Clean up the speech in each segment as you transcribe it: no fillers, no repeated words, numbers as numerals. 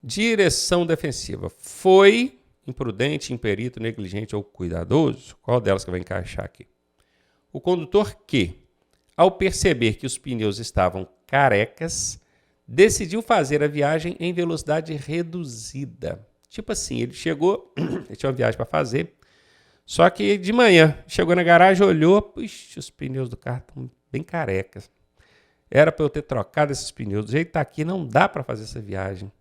Direção defensiva. Foi imprudente, imperito, negligente ou cuidadoso? Qual delas que vai encaixar aqui? O condutor que, ao perceber que os pneus estavam carecas, decidiu fazer a viagem em velocidade reduzida. Tipo assim, ele chegou, ele tinha uma viagem para fazer, só que de manhã, chegou na garagem, olhou, puxa, os pneus do carro estão bem carecas. Era para eu ter trocado esses pneus. Do jeito que está aqui, não dá para fazer essa viagem.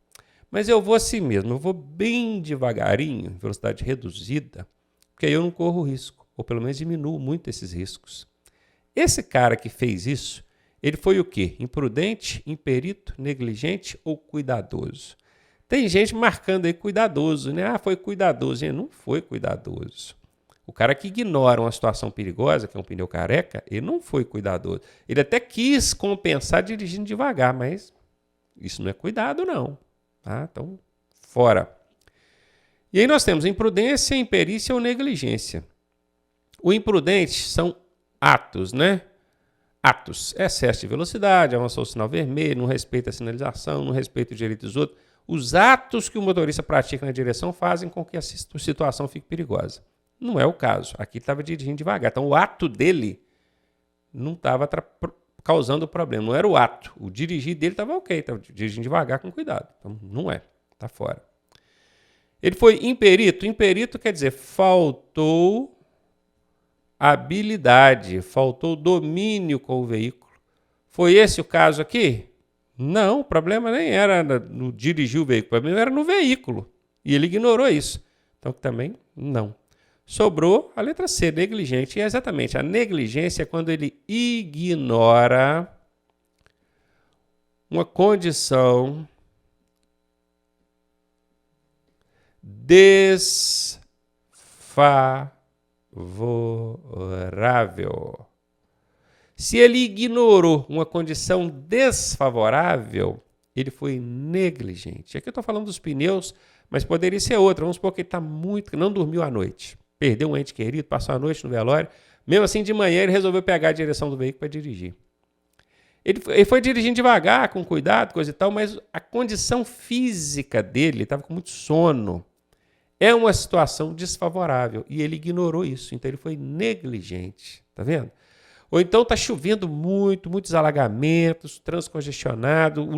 Mas eu vou assim mesmo, eu vou bem devagarinho, velocidade reduzida, porque aí eu não corro risco, ou pelo menos diminuo muito esses riscos. Esse cara que fez isso, ele foi o quê? Imprudente, imperito, negligente ou cuidadoso? Tem gente marcando aí cuidadoso, né? Ah, foi cuidadoso. Gente, não foi cuidadoso. O cara que ignora uma situação perigosa, que é um pneu careca, ele não foi cuidadoso. Ele até quis compensar dirigindo devagar, mas isso não é cuidado, não. Tá? Então, fora. E aí nós temos imprudência, imperícia ou negligência. O imprudente são atos, né? Atos. Excesso de velocidade, avançou o sinal vermelho, não respeita a sinalização, não respeita o direito dos outros. Os atos que o motorista pratica na direção fazem com que a situação fique perigosa. Não é o caso. Aqui estava dirigindo devagar. Então, o ato dele não estava causando problema. Não era o ato. O dirigir dele estava ok. Estava dirigindo devagar com cuidado. Então, não é. Está fora. Ele foi imperito. Imperito quer dizer faltou habilidade, faltou domínio com o veículo. Foi esse o caso aqui? Não, o problema nem era no dirigir o veículo. O problema era no veículo. E ele ignorou isso. Então, também não. Sobrou a letra C, negligente. E é exatamente, a negligência é quando ele ignora uma condição desfavorável. Se ele ignorou uma condição desfavorável, ele foi negligente. Aqui eu estou falando dos pneus, mas poderia ser outra. Vamos supor que ele não dormiu à noite. Perdeu um ente querido, passou a noite no velório. Mesmo assim, de manhã, ele resolveu pegar a direção do veículo para dirigir. Ele foi dirigindo devagar, com cuidado, coisa e tal, mas a condição física dele, estava com muito sono, é uma situação desfavorável. E ele ignorou isso. Então, ele foi negligente. Tá vendo? Ou então está chovendo muito, muitos alagamentos, trânsito congestionado,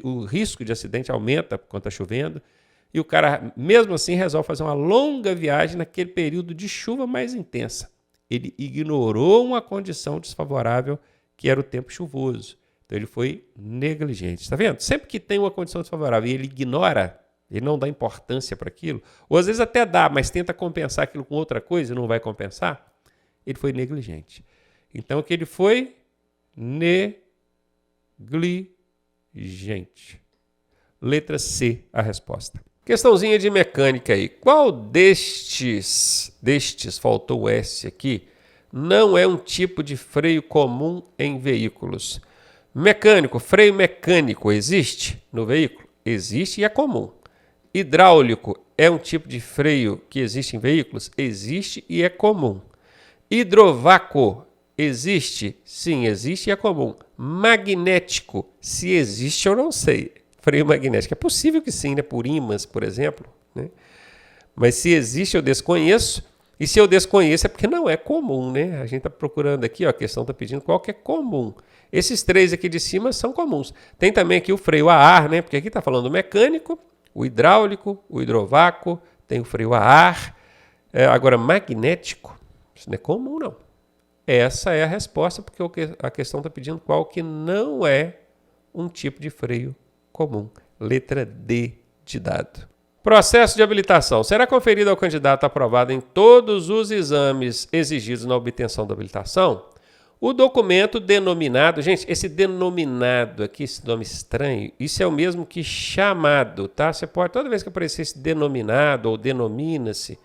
o risco de acidente aumenta quando está chovendo. E o cara, mesmo assim, resolve fazer uma longa viagem naquele período de chuva mais intensa. Ele ignorou uma condição desfavorável, que era o tempo chuvoso. Então, ele foi negligente. Está vendo? Sempre que tem uma condição desfavorável e ele ignora, ele não dá importância para aquilo, ou às vezes até dá, mas tenta compensar aquilo com outra coisa e não vai compensar, ele foi negligente. Então, que ele foi negligente. Letra C, a resposta. Questãozinha de mecânica aí. Qual destes, faltou o S aqui, não é um tipo de freio comum em veículos? Mecânico, freio mecânico existe no veículo? Existe e é comum. Hidráulico é um tipo de freio que existe em veículos? Existe e é comum. Hidrovácuo existe? Sim, existe e é comum. Magnético, se existe eu não sei. Freio magnético, é possível que sim, né? Por ímãs, por exemplo. Né? Mas se existe eu desconheço. E se eu desconheço é porque não é comum, né? A gente está procurando aqui, ó, a questão está pedindo qual que é comum. Esses três aqui de cima são comuns. Tem também aqui o freio a ar, né? Porque aqui está falando o mecânico, o hidráulico, o hidrovácuo, tem o freio a ar. Agora, magnético, isso não é comum, não. Essa é a resposta, porque a questão está pedindo qual que não é um tipo de freio comum. Letra D de dado. Processo de habilitação. Será conferido ao candidato aprovado em todos os exames exigidos na obtenção da habilitação o documento denominado... Gente, esse denominado aqui, esse nome estranho, isso é o mesmo que chamado, tá? Você pode, toda vez que aparecer esse denominado ou denomina-se,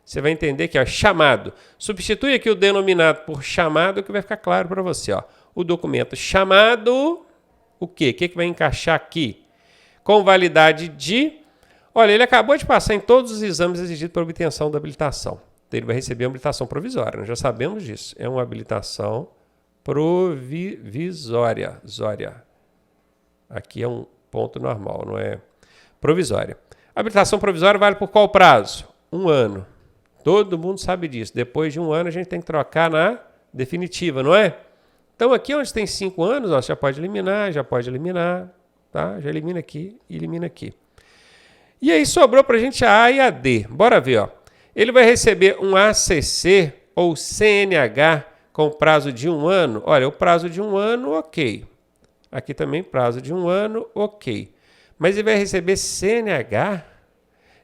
você vai entender que é chamado. Substitui aqui o denominado por chamado, que vai ficar claro para você. Ó. O documento chamado, o quê? O que vai encaixar aqui? Com validade de... Olha, ele acabou de passar em todos os exames exigidos para obtenção da habilitação. Então, ele vai receber uma habilitação provisória. Nós já sabemos disso. É uma habilitação provisória. Aqui é um ponto normal, não é? provisória. A habilitação provisória vale por qual prazo? 1 ano. Todo mundo sabe disso. Depois de 1 ano a gente tem que trocar na definitiva, não é? Então aqui onde tem 5 anos, ó, já pode eliminar, tá? Já elimina aqui e elimina aqui. E aí sobrou para a gente a A e a D. Bora ver, ó. Ele vai receber um ACC ou CNH com prazo de 1 ano. Olha, o prazo de 1 ano, ok. Aqui também prazo de 1 ano, ok. Mas ele vai receber CNH?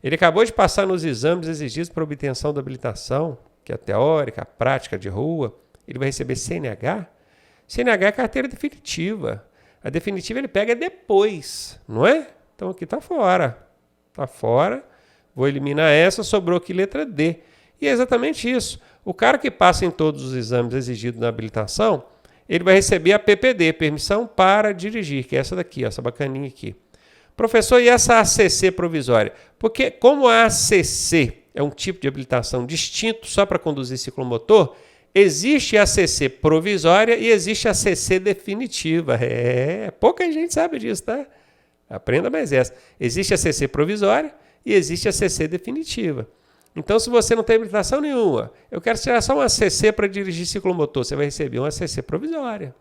Ele acabou de passar nos exames exigidos para obtenção da habilitação, que é a teórica, a prática de rua. Ele vai receber CNH? CNH é carteira definitiva. A definitiva ele pega depois, não é? Então aqui está fora. Está fora. Vou eliminar essa, sobrou aqui letra D. E é exatamente isso. O cara que passa em todos os exames exigidos na habilitação, ele vai receber a PPD, Permissão para Dirigir, que é essa daqui, ó, essa bacaninha aqui. Professor, e essa ACC provisória? Porque como a ACC é um tipo de habilitação distinto só para conduzir ciclomotor, existe a ACC provisória e existe a ACC definitiva. Pouca gente sabe disso, tá? Aprenda mais essa. Existe a ACC provisória e existe a ACC definitiva. Então, se você não tem habilitação nenhuma, eu quero tirar só uma ACC para dirigir ciclomotor, você vai receber uma ACC provisória.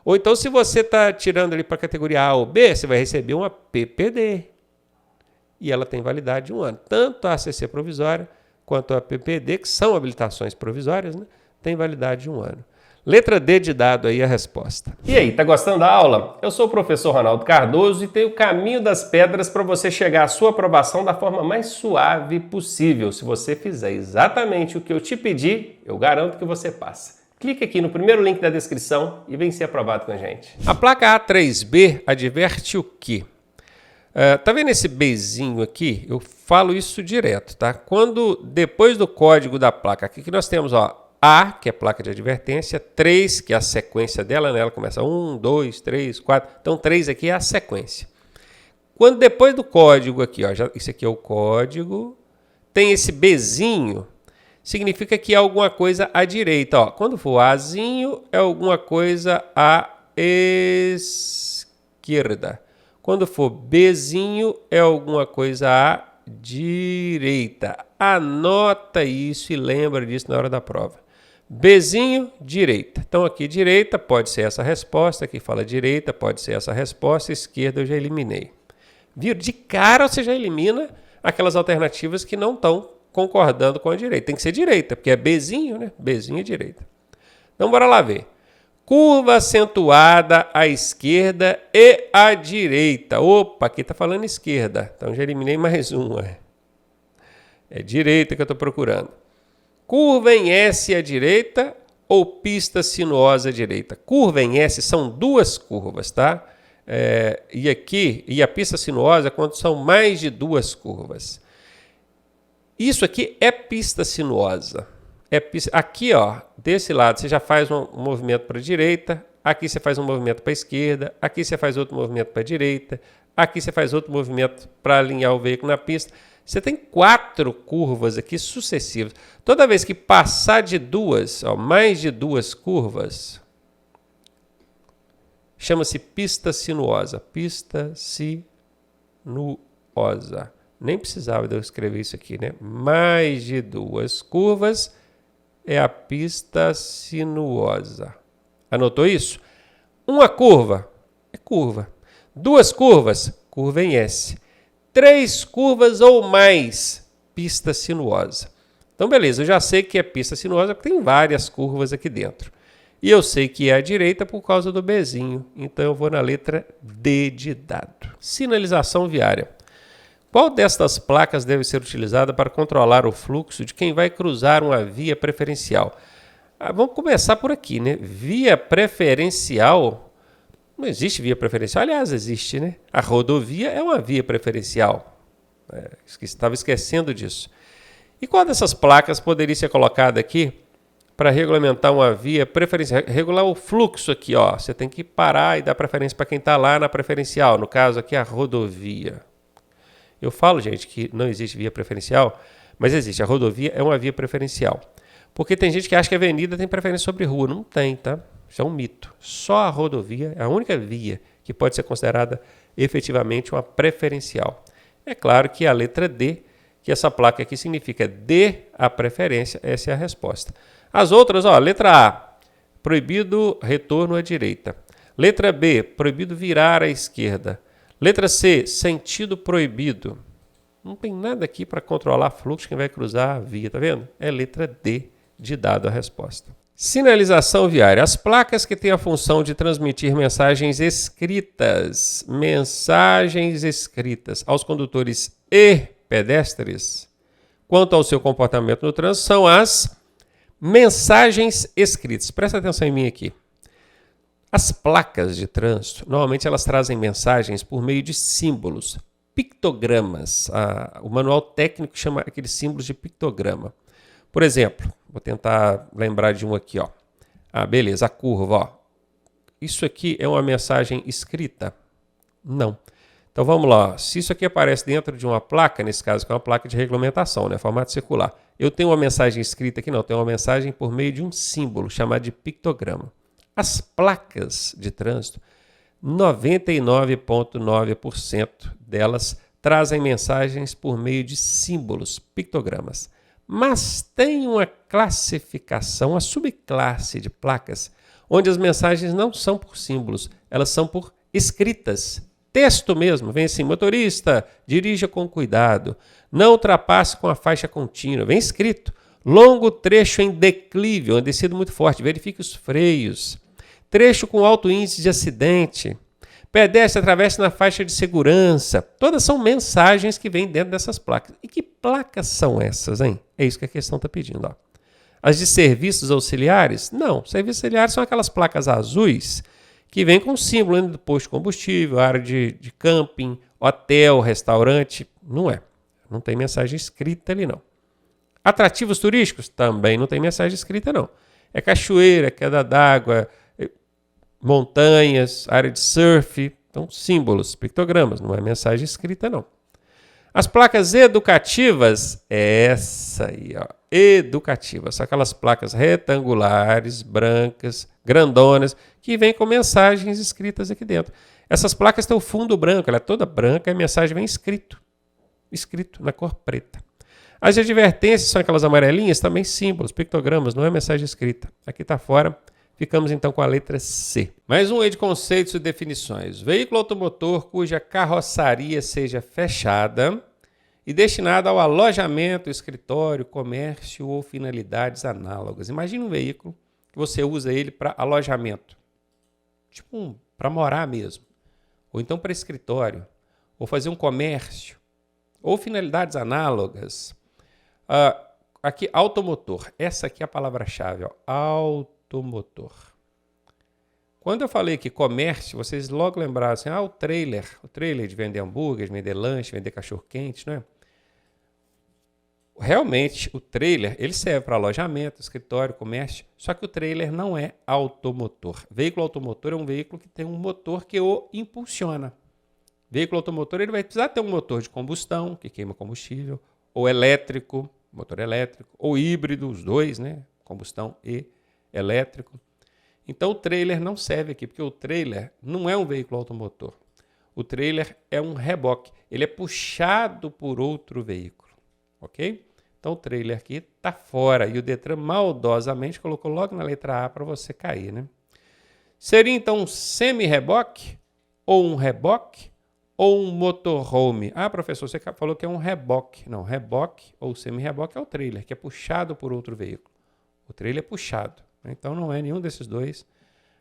Ou então, se você está tirando ali para a categoria A ou B, você vai receber uma PPD. E ela tem validade de 1 ano. Tanto a ACC provisória quanto a PPD, que são habilitações provisórias, né, tem validade de 1 ano. Letra D de dado aí a resposta. E aí, tá gostando da aula? Eu sou o professor Ronaldo Cardoso e tenho o caminho das pedras para você chegar à sua aprovação da forma mais suave possível. Se você fizer exatamente o que eu te pedi, eu garanto que você passa. Clique aqui no primeiro link da descrição e vem ser aprovado com a gente. A placa A3B adverte o quê? Tá vendo esse Bzinho aqui? Eu falo isso direto, tá? Quando depois do código da placa, aqui que nós temos, ó, A, que é a placa de advertência, 3, que é a sequência dela, né? Ela começa 1, 2, 3, 4. Então, 3 aqui é a sequência. Quando depois do código aqui, ó, isso aqui é o código, tem esse Bzinho, significa que é alguma coisa à direita. Ó. Quando for Azinho, é alguma coisa à esquerda. Quando for Bzinho, é alguma coisa à direita. Anota isso e lembra disso na hora da prova. Bzinho, direita. Então aqui direita pode ser essa resposta, aqui fala direita, pode ser essa resposta, esquerda eu já eliminei. Viu? De cara você já elimina aquelas alternativas que não estão concordando com a direita. Tem que ser direita, porque é Bzinho, né? Bzinho é direita. Então bora lá ver. Curva acentuada à esquerda e à direita. Opa, aqui está falando esquerda. Então já eliminei mais uma. É direita que eu estou procurando. Curva em S à direita ou pista sinuosa à direita? Curva em S são 2 curvas, tá? E a pista sinuosa é quando são mais de 2 curvas. Isso aqui é pista sinuosa. Aqui, ó, desse lado você já faz um movimento para a direita, aqui você faz um movimento para a esquerda, aqui você faz outro movimento para a direita, aqui você faz outro movimento para alinhar o veículo na pista. Você tem 4 curvas aqui sucessivas. Toda vez que passar de 2, ó, mais de 2 curvas, chama-se pista sinuosa. Pista sinuosa. Nem precisava de eu escrever isso aqui, né? Mais de 2 curvas é a pista sinuosa. Anotou isso? Uma curva é curva. 2 curvas, curva em S. 3 curvas ou mais, pista sinuosa. Então, beleza, eu já sei que é pista sinuosa porque tem várias curvas aqui dentro. E eu sei que é à direita por causa do Bzinho. Então, eu vou na letra D de dado. Sinalização viária. Qual destas placas deve ser utilizada para controlar o fluxo de quem vai cruzar uma via preferencial? Vamos começar por aqui, né? Via preferencial. Não existe via preferencial. Aliás, existe, né? A rodovia é uma via preferencial. Estava esquecendo disso. E qual dessas placas poderia ser colocada aqui para regulamentar uma via preferencial? Regular o fluxo aqui, ó. Você tem que parar e dar preferência para quem está lá na preferencial. No caso aqui, a rodovia. Eu falo, gente, que não existe via preferencial, mas existe. A rodovia é uma via preferencial. Porque tem gente que acha que a avenida tem preferência sobre rua. Não tem, tá? Isso é um mito. Só a rodovia é a única via que pode ser considerada efetivamente uma preferencial. É claro que a letra D, que essa placa aqui significa dê a preferência, essa é a resposta. As outras, ó, letra A, proibido retorno à direita. Letra B, proibido virar à esquerda. Letra C, sentido proibido. Não tem nada aqui para controlar fluxo quem vai cruzar a via, tá vendo? É letra D de dado a resposta. Sinalização viária. As placas que têm a função de transmitir mensagens escritas aos condutores e pedestres quanto ao seu comportamento no trânsito são as mensagens escritas. Presta atenção em mim aqui. As placas de trânsito, normalmente elas trazem mensagens por meio de símbolos, pictogramas. O manual técnico chama aqueles símbolos de pictograma. Por exemplo, vou tentar lembrar de um aqui, ó. Beleza, a curva, ó. Isso aqui é uma mensagem escrita? Não. Então vamos lá. Se isso aqui aparece dentro de uma placa, nesse caso que é uma placa de regulamentação, né, formato circular, eu tenho uma mensagem escrita aqui? Não, eu tenho uma mensagem por meio de um símbolo chamado de pictograma. As placas de trânsito, 99,9% delas trazem mensagens por meio de símbolos, pictogramas. Mas tem uma classificação, uma subclasse de placas, onde as mensagens não são por símbolos, elas são por escritas. Texto mesmo, vem assim: motorista, dirija com cuidado, não ultrapasse com a faixa contínua, vem escrito. Longo trecho em declive, uma descida muito forte, verifique os freios. Trecho com alto índice de acidente. Pedestre atravesse na faixa de segurança. Todas são mensagens que vêm dentro dessas placas. E que placas são essas, hein? É isso que a questão está pedindo. Ó. As de serviços auxiliares? Não, serviços auxiliares são aquelas placas azuis que vêm com símbolo do posto de combustível, área de camping, hotel, restaurante. Não é. Não tem mensagem escrita ali, não. Atrativos turísticos? Também não tem mensagem escrita, não. É cachoeira, queda d'água, montanhas, área de surf. Então, símbolos, pictogramas, não é mensagem escrita, não. As placas educativas, essa aí, ó, educativas, são aquelas placas retangulares, brancas, grandonas, que vêm com mensagens escritas aqui dentro. Essas placas têm o fundo branco, ela é toda branca e a mensagem vem escrito na cor preta. As advertências são aquelas amarelinhas, também símbolos, pictogramas, não é mensagem escrita. Aqui está fora. Ficamos então com a letra C. Mais um aí de conceitos e definições. Veículo automotor cuja carroçaria seja fechada e destinada ao alojamento, escritório, comércio ou finalidades análogas. Imagine um veículo que você usa ele para alojamento, tipo para morar mesmo, ou então para escritório, ou fazer um comércio, ou finalidades análogas. Aqui, automotor. Essa aqui é a palavra-chave, ó. Automotor. Quando eu falei que comércio, vocês logo lembraram assim, o trailer de vender hambúrguer, de vender lanche, vender cachorro-quente, não é? Realmente, o trailer, ele serve para alojamento, escritório, comércio, só que o trailer não é automotor. Veículo automotor é um veículo que tem um motor que o impulsiona. Veículo automotor, ele vai precisar ter um motor de combustão, que queima combustível, ou elétrico, motor elétrico, ou híbrido, os dois, né? Combustão e elétrico. Então o trailer não serve aqui, porque o trailer não é um veículo automotor. O trailer é um reboque, ele é puxado por outro veículo, ok? Então o trailer aqui está fora e o Detran maldosamente colocou logo na letra A para você cair, né? Seria então um semi-reboque, ou um reboque, ou um motorhome? Professor, você falou que é um reboque. Não, reboque ou semi-reboque é o trailer, que é puxado por outro veículo. O trailer é puxado. Então não é nenhum desses dois.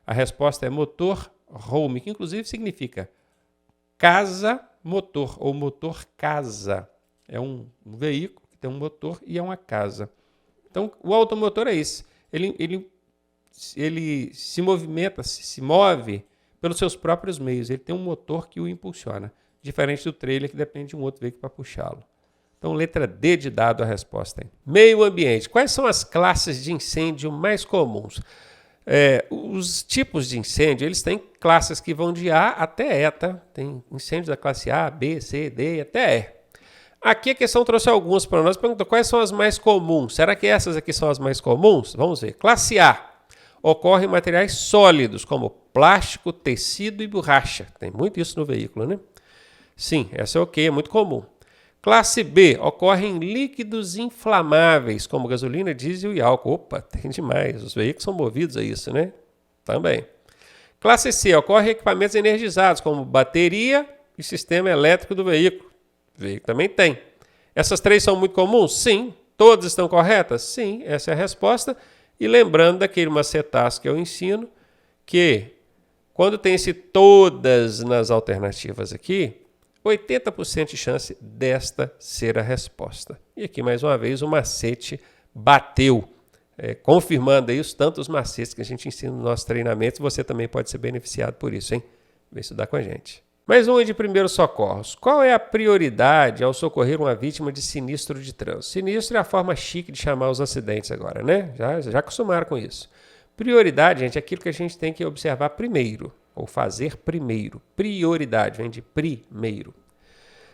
A resposta é motorhome, que inclusive significa casa-motor ou motor-casa. É um veículo que tem um motor e é uma casa. Então o automotor é esse. Ele se movimenta, se move pelos seus próprios meios. Ele tem um motor que o impulsiona, diferente do trailer que depende de um outro veículo para puxá-lo. Então, letra D de dado a resposta. Hein? Meio ambiente. Quais são as classes de incêndio mais comuns? Os tipos de incêndio, eles têm classes que vão de A até E, tá? Tem incêndios da classe A, B, C, D até E. Aqui a questão trouxe algumas para nós. Perguntou quais são as mais comuns. Será que essas aqui são as mais comuns? Vamos ver. Classe A. Ocorrem materiais sólidos, como plástico, tecido e borracha. Tem muito isso no veículo, né? Sim, essa é ok, é muito comum. Classe B, ocorrem líquidos inflamáveis, como gasolina, diesel e álcool. Opa, tem demais. Os veículos são movidos a isso, né? Também. Classe C, ocorrem equipamentos energizados, como bateria e sistema elétrico do veículo. O veículo também tem. Essas três são muito comuns? Sim. Todas estão corretas? Sim, essa é a resposta. E lembrando daquele macetaço que eu ensino, que quando tem esse todas nas alternativas aqui, 80% de chance desta ser a resposta. E aqui, mais uma vez, o macete bateu. Confirmando aí os tantos macetes que a gente ensina nos nossos treinamentos, você também pode ser beneficiado por isso, hein? Vem estudar com a gente. Mais um de primeiros socorros. Qual é a prioridade ao socorrer uma vítima de sinistro de trânsito? Sinistro é a forma chique de chamar os acidentes agora, né? Já acostumaram com isso. Prioridade, gente, é aquilo que a gente tem que observar primeiro, ou fazer primeiro. Prioridade, vem de primeiro.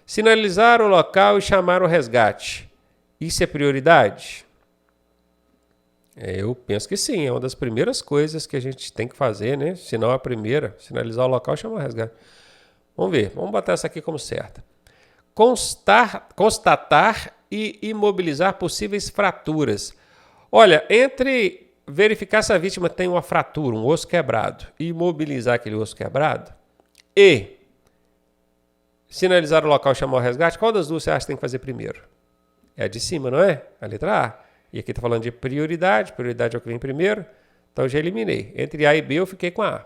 Sinalizar o local e chamar o resgate. Isso é prioridade? Eu penso que sim, é uma das primeiras coisas que a gente tem que fazer, né? Se não a primeira, sinalizar o local e chamar o resgate. Vamos ver, vamos botar essa aqui como certa. Constatar e imobilizar possíveis fraturas. Olha, entre verificar se a vítima tem uma fratura, um osso quebrado, e imobilizar aquele osso quebrado, e sinalizar o local e chamar o resgate, qual das duas você acha que tem que fazer primeiro? É a de cima, não é? A letra A. E aqui está falando de prioridade é o que vem primeiro, então eu já eliminei. Entre A e B eu fiquei com a A.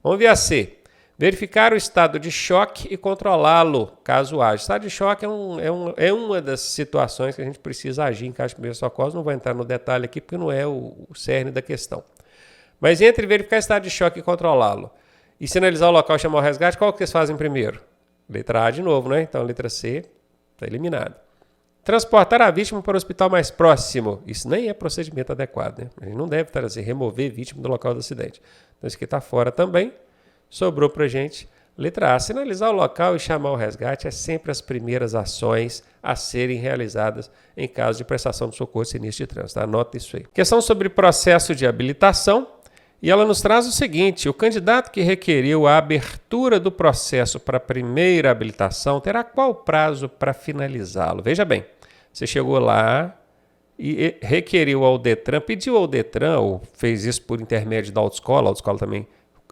Vamos ver a C. Verificar o estado de choque e controlá-lo, caso haja. Estado de choque é uma das situações que a gente precisa agir em caso de primeiros socorros. Não vou entrar no detalhe aqui porque não é o cerne da questão. Mas entre verificar o estado de choque e controlá-lo e sinalizar o local e chamar o resgate, qual que vocês fazem primeiro? Letra A de novo, né? Então a letra C está eliminada. Transportar a vítima para o hospital mais próximo. Isso nem é procedimento adequado, né? A gente não deve remover vítima do local do acidente. Então isso aqui está fora também. Sobrou para a gente. Letra A. Sinalizar o local e chamar o resgate é sempre as primeiras ações a serem realizadas em caso de prestação de socorro sinistro de trânsito. Anota isso aí. Questão sobre processo de habilitação. E ela nos traz o seguinte: o candidato que requeriu a abertura do processo para a primeira habilitação terá qual prazo para finalizá-lo? Veja bem, você chegou lá e requeriu ao Detran, pediu ao Detran, ou fez isso por intermédio da autoescola, a autoescola também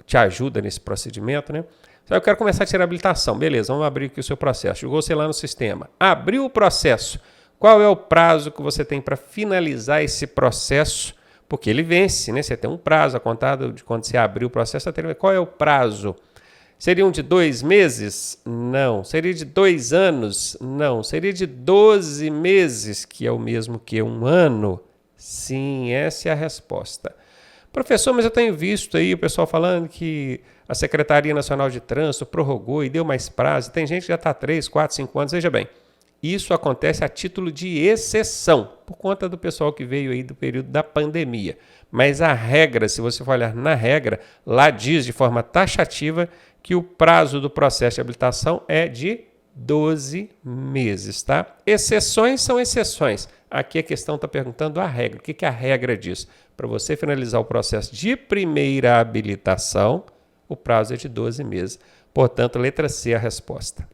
te ajuda nesse procedimento, né? Eu quero começar a tirar a habilitação. Beleza, vamos abrir aqui o seu processo. Chegou você lá no sistema. Abriu o processo. Qual é o prazo que você tem para finalizar esse processo? Porque ele vence, né? Você tem um prazo a contar de quando você abriu o processo. Qual é o prazo? Seriam de 2 meses? Não. Seria de 2 anos? Não. Seria de 12 meses, que é o mesmo que 1 ano? Sim, essa é a resposta. Professor, mas eu tenho visto aí o pessoal falando que a Secretaria Nacional de Trânsito prorrogou e deu mais prazo. Tem gente que já está 3, 4, 5 anos. Veja bem, isso acontece a título de exceção, por conta do pessoal que veio aí do período da pandemia. Mas a regra, se você for olhar na regra, lá diz de forma taxativa que o prazo do processo de habilitação é de 12 meses, tá? Exceções são exceções. Aqui a questão está perguntando a regra. O que a regra diz? Para você finalizar o processo de primeira habilitação, o prazo é de 12 meses. Portanto, letra C é a resposta.